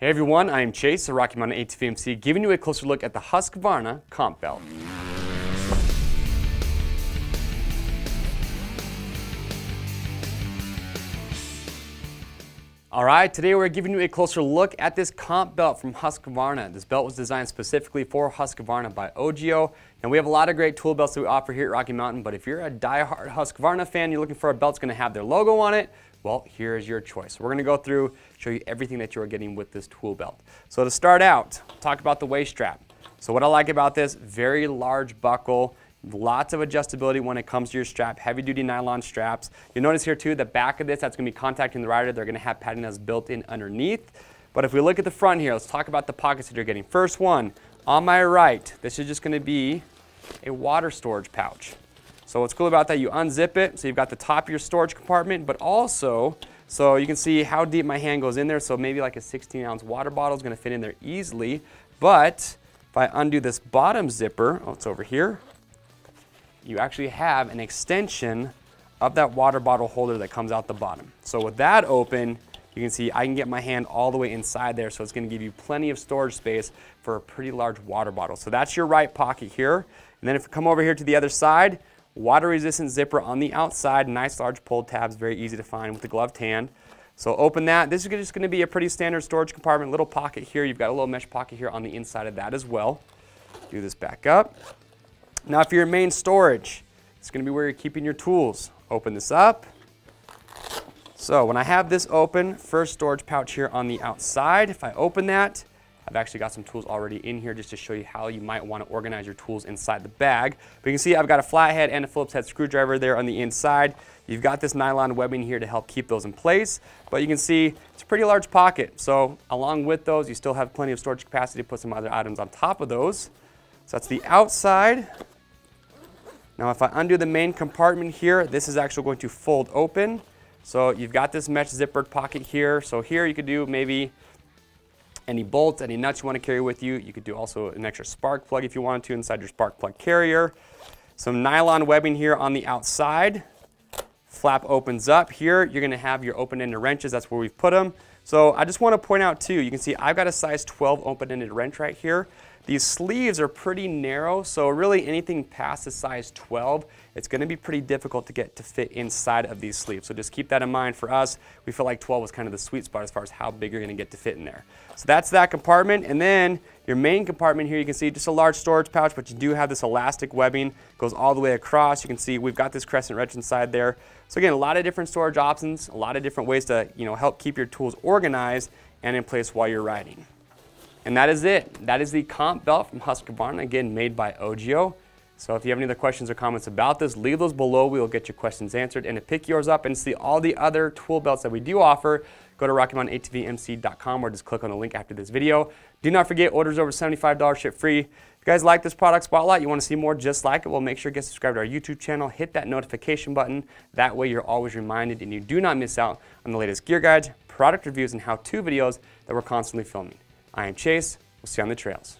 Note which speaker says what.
Speaker 1: Hey everyone, I am Chase, the Rocky Mountain ATV MC, giving you a closer look at the Husqvarna comp belt. Alright, today we're giving you a closer look at this comp belt from Husqvarna. This belt was designed specifically for Husqvarna by Ogio, and we have a lot of great tool belts that we offer here at Rocky Mountain, but if you're a die-hard Husqvarna fan, you're looking for a belt that's going to have their logo on it, well, here is your choice. We're going to go through, show you everything that you are getting with this tool belt. So to start out, talk about the waist strap. So what I like about this, very large buckle, lots of adjustability when it comes to your strap, heavy duty nylon straps. You'll notice here too, the back of this, that's going to be contacting the rider, they're going to have padding that's built in underneath. But if we look at the front here, let's talk about the pockets that you're getting. First one, on my right, this is just going to be a water storage pouch. So what's cool about that, you unzip it, so you've got the top of your storage compartment, but also, so you can see how deep my hand goes in there, so maybe like a 16-ounce water bottle is going to fit in there easily. But if I undo this bottom zipper, oh, it's over here, you actually have an extension of that water bottle holder that comes out the bottom. So with that open, you can see I can get my hand all the way inside there, so it's going to give you plenty of storage space for a pretty large water bottle. So that's your right pocket here. And then if we come over here to the other side, water resistant zipper on the outside, nice large pull tabs, very easy to find with the gloved hand. So open that. This is just going to be a pretty standard storage compartment, little pocket here. You've got a little mesh pocket here on the inside of that as well. Do this back up. Now for your main storage, it's going to be where you're keeping your tools. Open this up. So when I have this open, first storage pouch here on the outside, if I open that, I've actually got some tools already in here just to show you how you might want to organize your tools inside the bag. But you can see I've got a flathead and a Phillips head screwdriver there on the inside. You've got this nylon webbing here to help keep those in place. But you can see it's a pretty large pocket. So along with those, you still have plenty of storage capacity to put some other items on top of those. So that's the outside. Now if I undo the main compartment here, this is actually going to fold open. So you've got this mesh zippered pocket here. So here you could do maybe any bolts, any nuts you want to carry with you. You could do also an extra spark plug if you wanted to inside your spark plug carrier. Some nylon webbing here on the outside. Flap opens up here. You're going to have your open-ended wrenches. That's where we've put them. So I just want to point out too, you can see I've got a size 12 open-ended wrench right here. These sleeves are pretty narrow, so really anything past a size 12, it's going to be pretty difficult to get to fit inside of these sleeves. So just keep that in mind. For us, we feel like 12 was kind of the sweet spot as far as how big you're going to get to fit in there. So that's that compartment. And then your main compartment here, you can see just a large storage pouch, but you do have this elastic webbing, goes all the way across. You can see we've got this crescent wrench inside there. So again, a lot of different storage options, a lot of different ways to help keep your tools organized and in place while you're riding. And that is it. That is the comp belt from Husqvarna, again, made by Ogio. So if you have any other questions or comments about this, leave those below. We will get your questions answered. And to pick yours up and see all the other tool belts that we do offer, go to RockyMountainATVMC.com or just click on the link after this video. Do not forget, orders over $75 ship free. If you guys like this product spotlight, you want to see more just like it, well, make sure to get subscribed to our YouTube channel, hit that notification button. That way you're always reminded and you do not miss out on the latest gear guides, product reviews, and how-to videos that we're constantly filming. I am Chase. We'll see you on the trails.